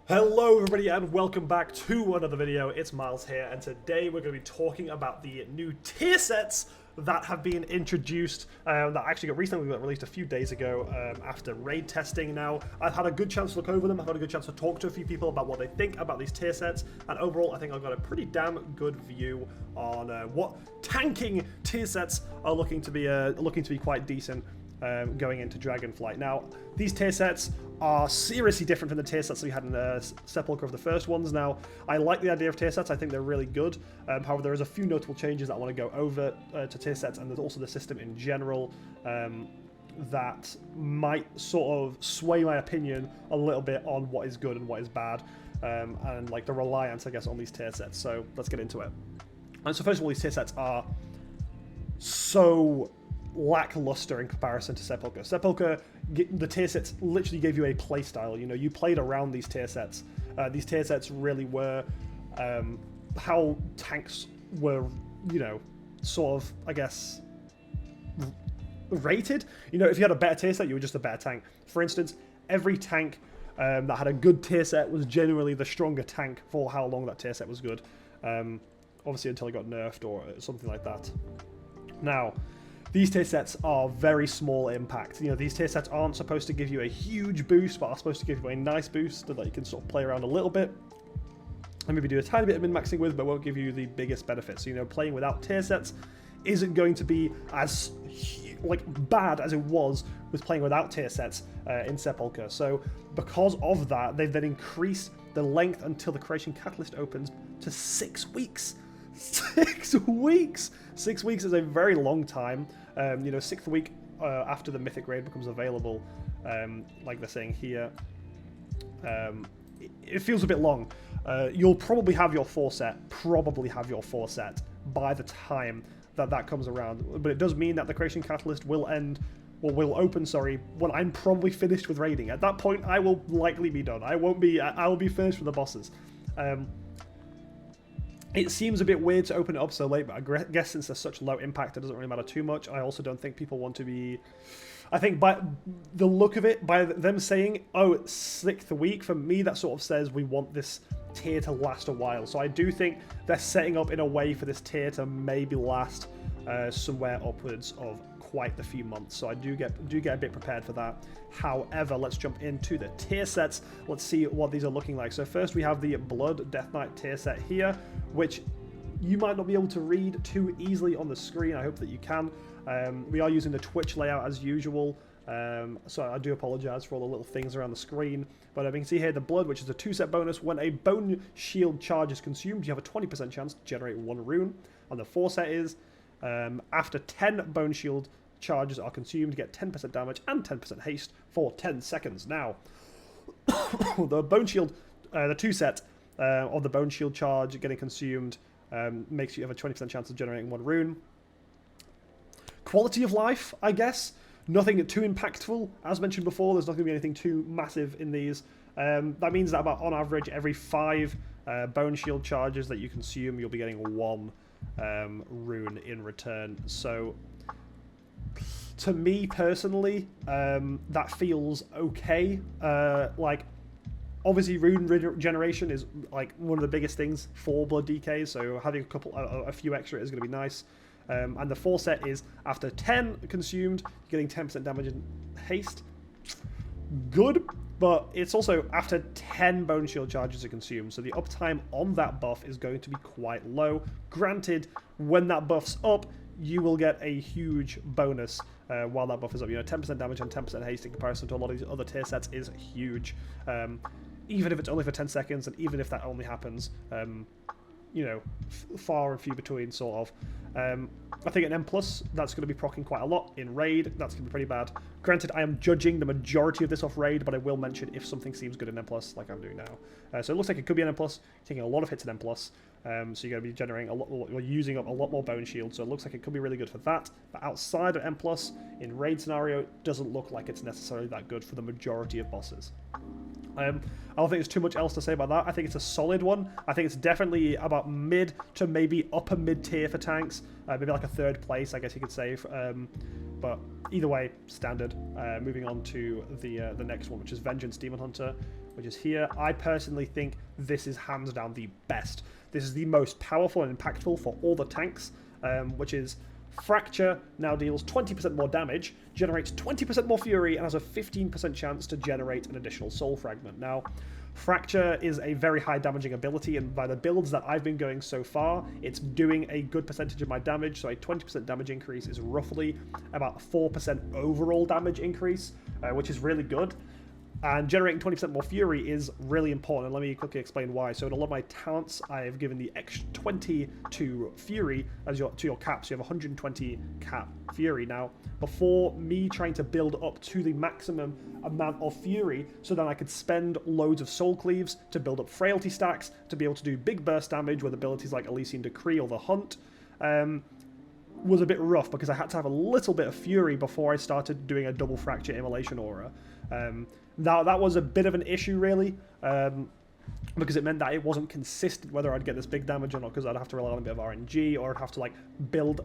Hello everybody and welcome back to another video. It's Miles here, and today we're going to be talking about the new tier sets that have been introduced, that actually recently got released a few days ago after raid testing. Now, I've had a good chance to look over them, I've had a good chance to talk to a few people about what they think about these tier sets, and overall I think I've got a pretty damn good view on what tanking tier sets are looking to be quite decent going into Dragonflight. Now, these tier sets are seriously different from the tier sets we had in Sepulchre of the first ones. Now, I like the idea of tier sets, I think they're really good. However, there is a few notable changes that I want to go over to tier sets, and there's also the system in general that might sort of sway my opinion a little bit on what is good and what is bad, and like the reliance, I guess, on these tier sets. So let's get into it. And so first of all, these tier sets are so lackluster in comparison to Sepulchre. Sepulchre, the tier sets literally gave you a play style. You know, you played around these tier sets. These tier sets really were how tanks were, you know, sort of, I guess, rated. You know, if you had a better tier set, you were just a better tank. For instance, every tank that had a good tier set was generally the stronger tank for how long that tier set was good. Obviously, until it got nerfed or something like that. Now, these tier sets are very small impact. You know, these tier sets aren't supposed to give you a huge boost, but are supposed to give you a nice boost that you can sort of play around a little bit and maybe do a tiny bit of min-maxing with, but won't give you the biggest benefits. So, you know, playing without tier sets isn't going to be as bad as it was with playing without tier sets in Sepulchre. So because of that, they've then increased the length until the Creation Catalyst opens to 6 weeks. 6 weeks! 6 weeks is a very long time. You know, 6th week after the Mythic Raid becomes available, like they're saying here. It feels a bit long. You'll probably have your 4 set, by the time that comes around. But it does mean that the Creation Catalyst will end, or will open, sorry, when I'm probably finished with raiding. At that point, I will likely be done. I will be finished with the bosses. It seems a bit weird to open it up so late, but I guess since there's such low impact, it doesn't really matter too much. I also don't think people want to be... I think by the look of it, by them saying, oh, it's 6th week, for me that sort of says we want this tier to last a while. So I do think they're setting up in a way for this tier to maybe last somewhere upwards of quite the few months. So I do get a bit prepared for that. However, let's jump into the tier sets. Let's see what these are looking like. So first we have the Blood Death Knight tier set here, which you might not be able to read too easily on the screen. I hope that you can. We are using the Twitch layout as usual, so I do apologize for all the little things around the screen. But you can see here the Blood, which is a 2-set bonus. When a Bone Shield charge is consumed, you have a 20% chance to generate 1 rune. And the 4-set is after 10 Bone Shield charges are consumed, you get 10% damage and 10% haste for 10 seconds. Now, the Bone Shield, the 2-set of the Bone Shield charge getting consumed makes you have a 20% chance of generating 1 rune. Quality of life, I guess. Nothing too impactful. As mentioned before, there's not going to be anything too massive in these. That means that about on average, every 5 Bone Shield charges that you consume, you'll be getting 1 rune in return. So, to me personally, that feels okay. Like, obviously, rune regeneration is like one of the biggest things for Blood DK, so having a few extra is going to be nice. And the 4-set is after 10 consumed, you're getting 10% damage and haste. Good, but it's also after 10 Bone Shield charges are consumed, so the uptime on that buff is going to be quite low. Granted, when that buff's up, you will get a huge bonus while that buff is up. You know, 10% damage and 10% haste in comparison to a lot of these other tier sets is huge. Even if it's only for 10 seconds, and even if that only happens, you know, far and few between, sort of. I think at N+, that's going to be proccing quite a lot. In Raid, that's going to be pretty bad. Granted, I am judging the majority of this off Raid, but I will mention if something seems good in N+, like I'm doing now. So it looks like it could be an N+, taking a lot of hits in N+, so you're going to be generating a lot, you're using up a lot more Bone Shield, so it looks like it could be really good for that. But outside of N+, in Raid scenario, it doesn't look like it's necessarily that good for the majority of bosses. I don't think there's too much else to say about that. I think it's a solid one. I think it's definitely about mid to maybe upper mid tier for tanks. Maybe like a 3rd place, I guess you could say. But either way, standard. Moving on to the next one, which is Vengeance Demon Hunter, which is here. I personally think this is hands down the best. This is the most powerful and impactful for all the tanks, which is Fracture now deals 20% more damage, generates 20% more fury, and has a 15% chance to generate an additional soul fragment. Now, Fracture is a very high damaging ability, and by the builds that I've been going so far, it's doing a good percentage of my damage, so a 20% damage increase is roughly about 4% overall damage increase, which is really good. And generating 20% more fury is really important, and let me quickly explain why. So in a lot of my talents, I have given the extra 20 to fury as to your cap, so you have 120 cap fury. Now, before me trying to build up to the maximum amount of fury, so then I could spend loads of soul cleaves to build up frailty stacks, to be able to do big burst damage with abilities like Elysian Decree or the Hunt, was a bit rough because I had to have a little bit of fury before I started doing a double fracture immolation aura. Now, that was a bit of an issue, really, because it meant that it wasn't consistent whether I'd get this big damage or not, because I'd have to rely on a bit of RNG, or I'd have to like build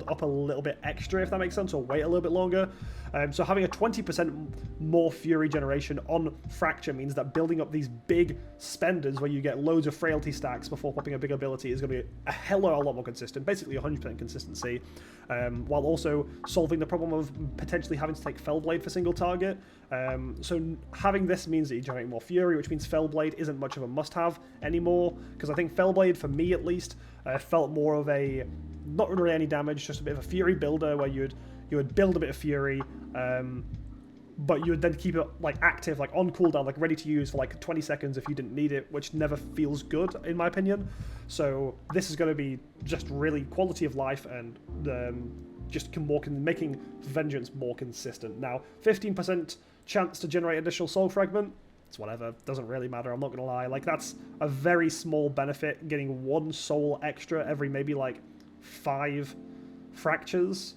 up a little bit extra, if that makes sense, or wait a little bit longer. So having a 20% more fury generation on Fracture means that building up these big spenders where you get loads of frailty stacks before popping a big ability is going to be a hell of a lot more consistent, basically 100% consistency, while also solving the problem of potentially having to take Fellblade for single target. So having this means that you generate more fury, which means Fellblade isn't much of a must-have anymore, because I think Fellblade, for me at least, felt more of a, not really any damage, just a bit of a fury builder where you would build a bit of fury, but you would then keep it like active, like on cooldown, like ready to use for like 20 seconds if you didn't need it, which never feels good in my opinion. So this is going to be just really quality of life and just making Vengeance more consistent. Now, 15% chance to generate additional soul fragment, it's whatever, doesn't really matter, I'm not gonna lie. Like, that's a very small benefit, getting 1 soul extra every maybe like 5 fractures.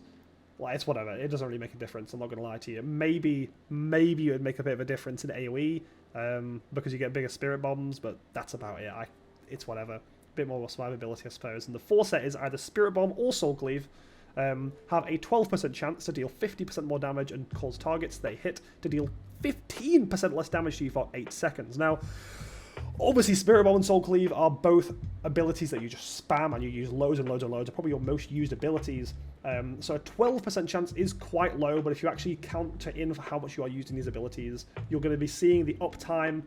Like, it's whatever, it doesn't really make a difference, I'm not gonna lie to you. Maybe it would make a bit of a difference in AoE, because you get bigger spirit bombs, but that's about it. It's whatever, a bit more survivability, I suppose. And the 4 set is either spirit bomb or soul cleave. Have a 12% chance to deal 50% more damage and cause targets they hit to deal 15% less damage to you for 8 seconds. Now, obviously, Spirit Bomb and Soul Cleave are both abilities that you just spam and you use loads and loads and loads. They're probably your most used abilities. So a 12% chance is quite low, but if you actually counter in for how much you are using these abilities, you're going to be seeing the uptime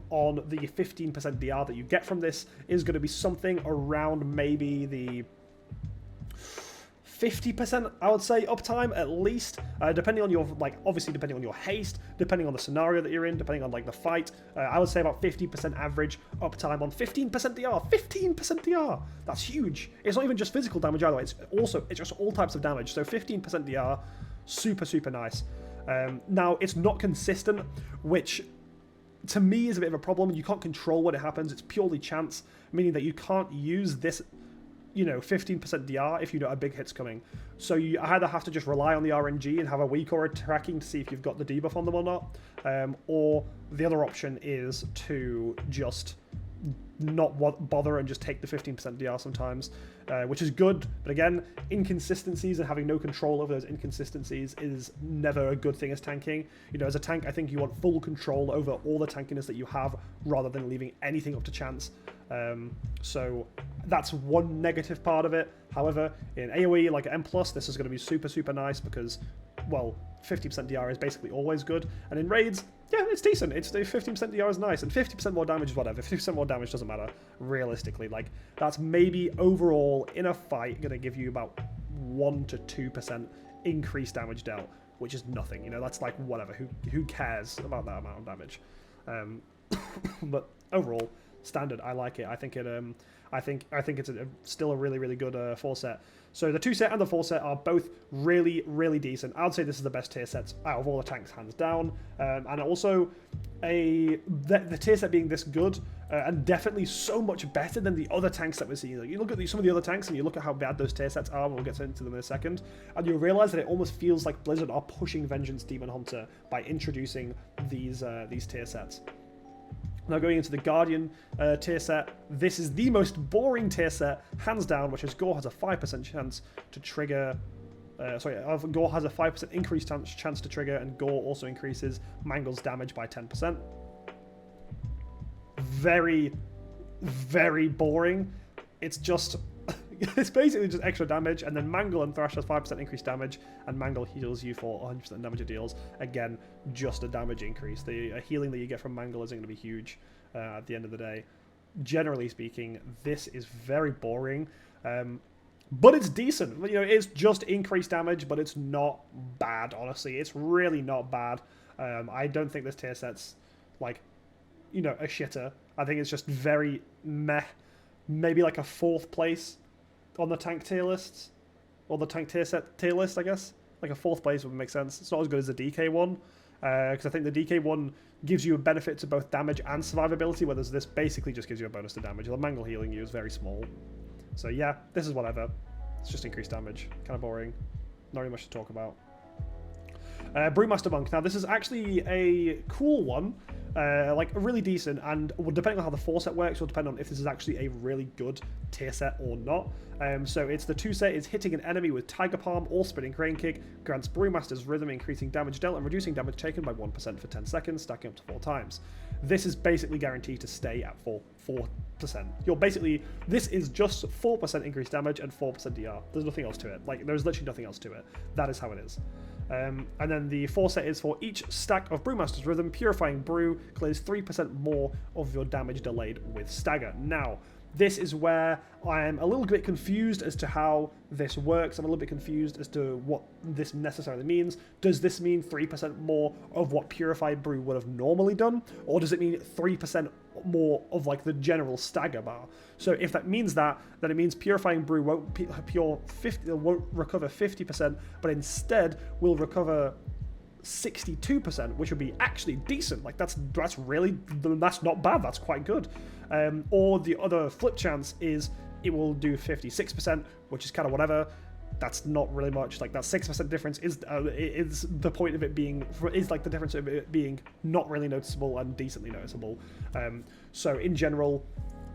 on the 15% DR that you get from this is going to be something around maybe the 50%, I would say, uptime at least, depending on your, like, obviously depending on your haste, depending on the scenario that you're in, depending on, like, the fight. I would say about 50% average uptime on 15% DR. 15% DR! That's huge. It's not even just physical damage either, it's just all types of damage. So 15% DR, super, super nice. Now, it's not consistent, which to me is a bit of a problem. You can't control when it happens. It's purely chance, meaning that you can't use this 15% DR if you know a big hit's coming. So you either have to just rely on the RNG and have a weak aura tracking to see if you've got the debuff on them or not, or the other option is to just not bother and just take the 15% DR sometimes, which is good, but again, inconsistencies and having no control over those inconsistencies is never a good thing as tanking. As a tank, I think you want full control over all the tankiness that you have rather than leaving anything up to chance. So that's one negative part of it. However, in AoE, like M+, this is going to be super, super nice because, well, 50% DR is basically always good. And in raids, yeah, it's decent. It's 15% DR is nice, and 50% more damage is whatever. 50% more damage doesn't matter, realistically. Like, that's maybe overall, in a fight, going to give you about 1 to 2% increased damage dealt, which is nothing. That's like, whatever. Who cares about that amount of damage? But overall, standard. I like it. I think it's still a really, really good 4 set. So the 2 set and the 4 set are both really, really decent. I would say this is the best tier sets out of all the tanks, hands down. And also, the tier set being this good and definitely so much better than the other tanks that we're seeing. Like, you look at some of the other tanks and you look at how bad those tier sets are, and we'll get into them in a second, and you'll realize that it almost feels like Blizzard are pushing Vengeance Demon Hunter by introducing these tier sets. Now going into the Guardian tier set, this is the most boring tier set, hands down, which is Gore has a 5% chance to trigger... Gore has a 5% increased chance to trigger, and Gore also increases Mangle's damage by 10%. very, very boring. It's just, it's basically just extra damage, and then Mangle and Thrash has 5% increased damage, and Mangle heals you for 100% damage it deals. Again, just a damage increase. The healing that you get from Mangle isn't going to be huge at the end of the day. Generally speaking, this is very boring, but it's decent. You know, it's just increased damage, but it's not bad, honestly. It's really not bad. I don't think this tier set's, like, you know, a shitter. I think it's just very meh. Maybe like a 4th place on the tank tier lists, or the tank tier list, I guess. Like a 4th place would make sense. It's not as good as the DK one, because I think the DK one gives you a benefit to both damage and survivability, whereas this basically just gives you a bonus to damage. The Mangle healing you is very small. So yeah, this is whatever. It's just increased damage. Kind of boring. Not really much to talk about. Brewmaster Monk. Now, this is actually a cool one. Like, really decent, and depending on how the 4 set works will depend on if this is actually a really good tier set or not. So it's the 2 set is hitting an enemy with Tiger Palm or Spinning Crane Kick, grants Brewmaster's Rhythm, increasing damage dealt and reducing damage taken by 1% for 10 seconds, stacking up to 4 times. This is basically guaranteed to stay at 4%. You're basically, this is just 4% increased damage and 4% DR. There's nothing else to it. Like, there's literally nothing else to it. That is how it is. And then the 4 set is for each stack of Brewmaster's Rhythm, Purifying Brew clears 3% more of your damage delayed with Stagger. Now, this is where I am a little bit confused as to how this works. I'm a little bit confused as to what this necessarily means. Does this mean 3% more of what Purified Brew would have normally done? Or does it mean 3% more of, like, the general Stagger bar? So if that means that, then it means Purifying Brew won't recover 50%, but instead will recover 62%, which would be actually decent. Like, that's not bad. That's quite good. Or the other flip chance is it will do 56%, which is kind of whatever. That's not really much. Like, that 6% difference is the point of it being, is like the difference of it being not really noticeable and decently noticeable. So in general,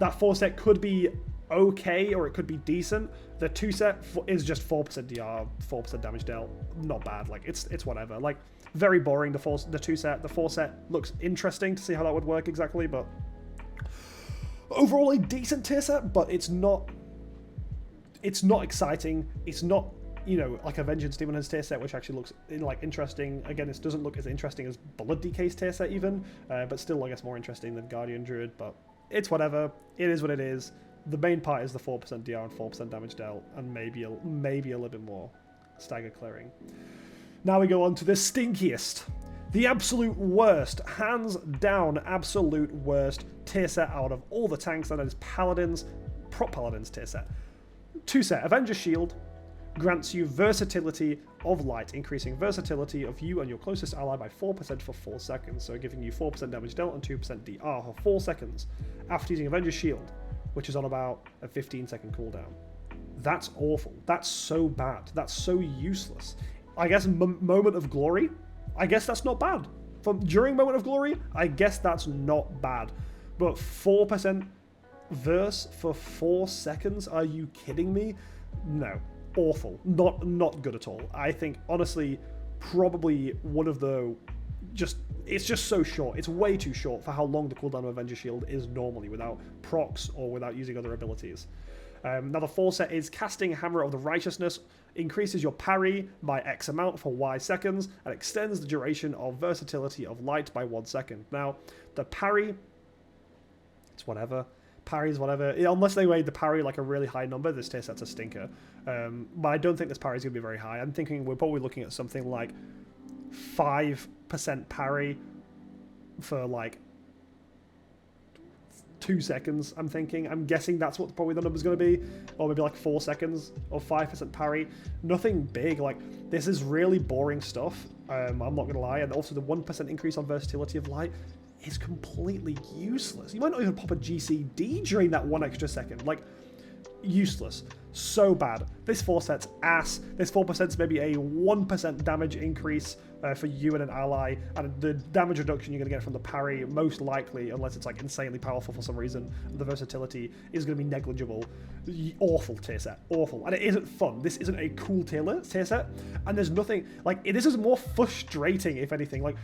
that 4 set could be okay, or it could be decent. The 2 set is just 4% DR, 4% damage dealt. Not bad. Like, it's whatever. Like, very boring. The 2 set. The 4 set looks interesting to see how that would work exactly, but overall a decent tier set. But it's not exciting. It's not, you know, like a Vengeance Demon Hunter's tier set, which actually looks, like, interesting. Again, this doesn't look as interesting as Blood DK's tier set even, but still, I guess, more interesting than Guardian Druid. But it's whatever. It is what it is. The main part is the 4% DR and 4% damage dealt, and maybe a little bit more stagger clearing. Now we go on to the stinkiest, the absolute worst, hands down absolute worst tier set out of all the tanks, and that is Paladins, Prop Paladins tier set. 2 set, Avenger Shield grants you versatility of light, increasing versatility of you and your closest ally by 4% for 4 seconds, so giving you 4% damage dealt and 2% DR for 4 seconds after using Avenger Shield, which is on about a 15-second cooldown. That's awful. That's so bad. That's so useless. I guess Moment of Glory, I guess that's not bad. During Moment of Glory, I guess that's not bad. But 4% verse for 4 seconds? Are you kidding me? No. Awful. Not good at all. I think, honestly, probably one of the... it's just so short. It's way too short for how long the cooldown of Avenger Shield is normally without procs or without using other abilities. Now the 4 set is Casting Hammer of the Righteousness, increases your parry by X amount for Y seconds, and extends the duration of versatility of light by 1 second. Now, the parry, it's whatever. Parry is whatever. Unless they made the parry like a really high number, this tier set's a stinker. But I don't think this parry is going to be very high. I'm thinking we're probably looking at something like 5% parry for like 2 seconds, I'm thinking. I'm guessing that's what probably the number's going to be. Or maybe like 4 seconds or 5% parry. Nothing big. Like, this is really boring stuff. I'm not going to lie. And also the 1% increase on versatility of light is completely useless. You might not even pop a GCD during that 1 extra second. Like, useless. So bad. This 4 set's ass. This 4% is maybe a 1% damage increase for you and an ally, and the damage reduction you're going to get from the parry, most likely, unless it's like insanely powerful for some reason, the versatility is going to be negligible. Awful tier set. Awful. And it isn't fun. This isn't a cool tier set, and there's nothing, like, this is more frustrating, if anything. Like,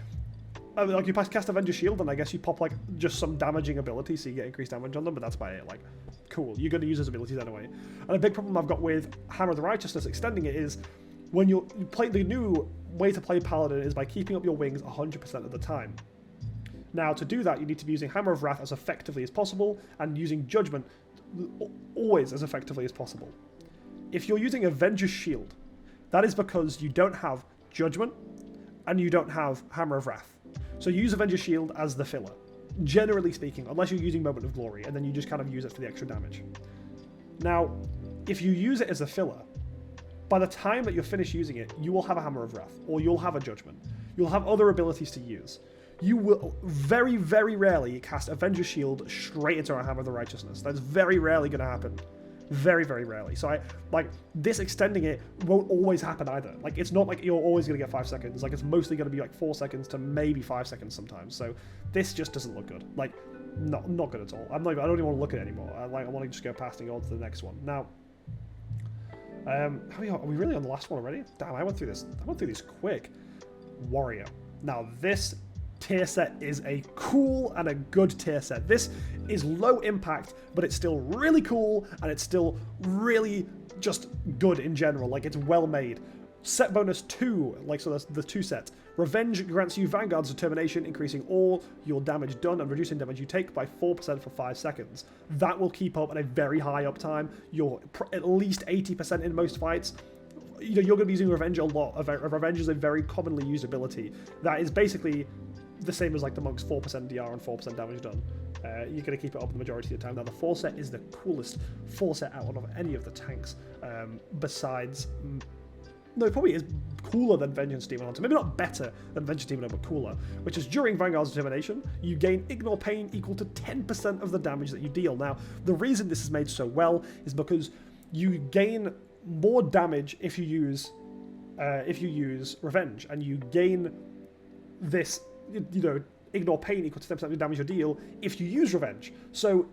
like you cast Avenger Shield, and I guess you pop like just some damaging ability, so you get increased damage on them. But that's about it. Like, cool. You're going to use those abilities anyway. And a big problem I've got with Hammer of the Righteousness extending it is when you play the new way to play Paladin is by keeping up your wings 100% of the time. Now, to do that, you need to be using Hammer of Wrath as effectively as possible, and using Judgment always as effectively as possible. If you're using Avenger's Shield, that is because you don't have Judgment, and you don't have Hammer of Wrath. So you use Avenger's Shield as the filler, generally speaking, unless you're using Moment of Glory, and then you just kind of use it for the extra damage. Now, if you use it as a filler, by the time that you're finished using it, you will have a Hammer of Wrath, or you'll have a Judgment. You'll have other abilities to use. You will very, very rarely cast Avenger's Shield straight into a Hammer of the Righteousness. That's very rarely going to happen. Very, very rarely. So this extending it won't always happen either. Like, it's not like you're always going to get 5 seconds. Like, it's mostly going to be like 4 seconds to maybe 5 seconds sometimes. So this just doesn't look good. Like, not good at all. I don't even want to look at it anymore. I want to just go past and go on to the next one. Now, are we really on the last one already? Damn, I went through this quick. Warrior. Now, this tier set is a cool and a good tier set. This is low impact, but it's still really cool, and it's still really just good in general. Like, it's well made. Set bonus 2, like, so that's the 2 sets. Revenge grants you Vanguard's Determination, increasing all your damage done and reducing damage you take by 4% for 5 seconds. That will keep up at a very high uptime. You're at least 80% in most fights. You know, you're going to be using Revenge a lot. Revenge is a very commonly used ability that is basically the same as like the Monk's 4% DR and 4% damage done. You're going to keep it up the majority of the time. Now, the 4 set is the coolest 4 set out of any of the tanks, besides... No, it probably is cooler than Vengeance Demon Hunter. Maybe not better than Vengeance Demon Hunter, but cooler. Which is during Vanguard's Determination, you gain Ignore Pain equal to 10% of the damage that you deal. Now, the reason this is made so well is because you gain more damage if you use Revenge, and you gain this, you know, Ignore Pain equal to 10% of the damage you deal if you use Revenge. So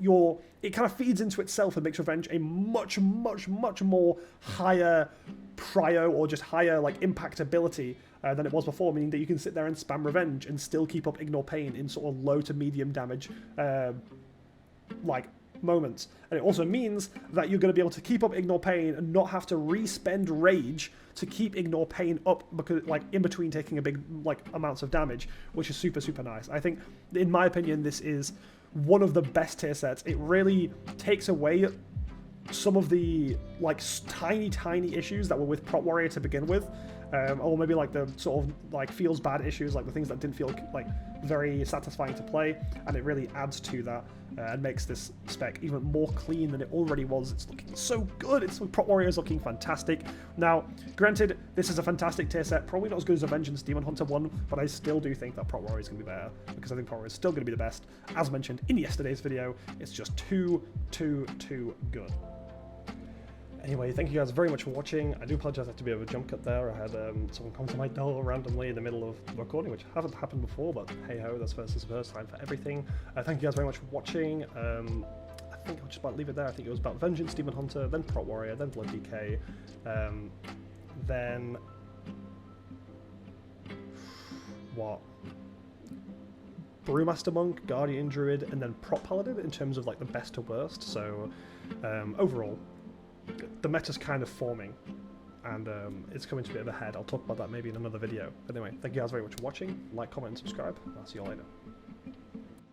it kind of feeds into itself and makes Revenge a much, much, much more higher prio, or just higher like impact ability than it was before, meaning that you can sit there and spam Revenge and still keep up Ignore Pain in sort of low to medium damage like moments. And it also means that you're going to be able to keep up Ignore Pain and not have to re-spend Rage to keep Ignore Pain up, because like in between taking a big like amounts of damage, which is super, super nice. I think, in my opinion, this is one of the best tier sets. It really takes away some of the like tiny issues that were with Prop Warrior to begin with, or maybe like the sort of like feels bad issues, like the things that didn't feel like very satisfying to play, and it really adds to that and makes this spec even more clean than it already was. It's looking so good. Prop Warrior is looking fantastic. Now, granted, this is a fantastic tier set, probably not as good as a Vengeance Demon Hunter one, but I still do think that Prop Warrior is going to be better, because I think Prop Warrior is still going to be the best. As mentioned in yesterday's video, it's just too good. Anyway, thank you guys very much for watching. I do apologize, I had to be a bit of a jump cut there. I had someone come to my door randomly in the middle of the recording, which hasn't happened before, but hey ho, this is the first time for everything. Thank you guys very much for watching. I think I'll just about leave it there. I think it was about Vengeance Demon Hunter, then Prop Warrior, then Blood DK, then... what? Brewmaster Monk, Guardian Druid, and then Prop Paladin in terms of like the best to worst. So overall, the meta's kind of forming, and it's coming to a bit of a head. I'll talk about that maybe in another video. But anyway, thank you guys very much for watching. Like, comment, and subscribe. I'll see you all later.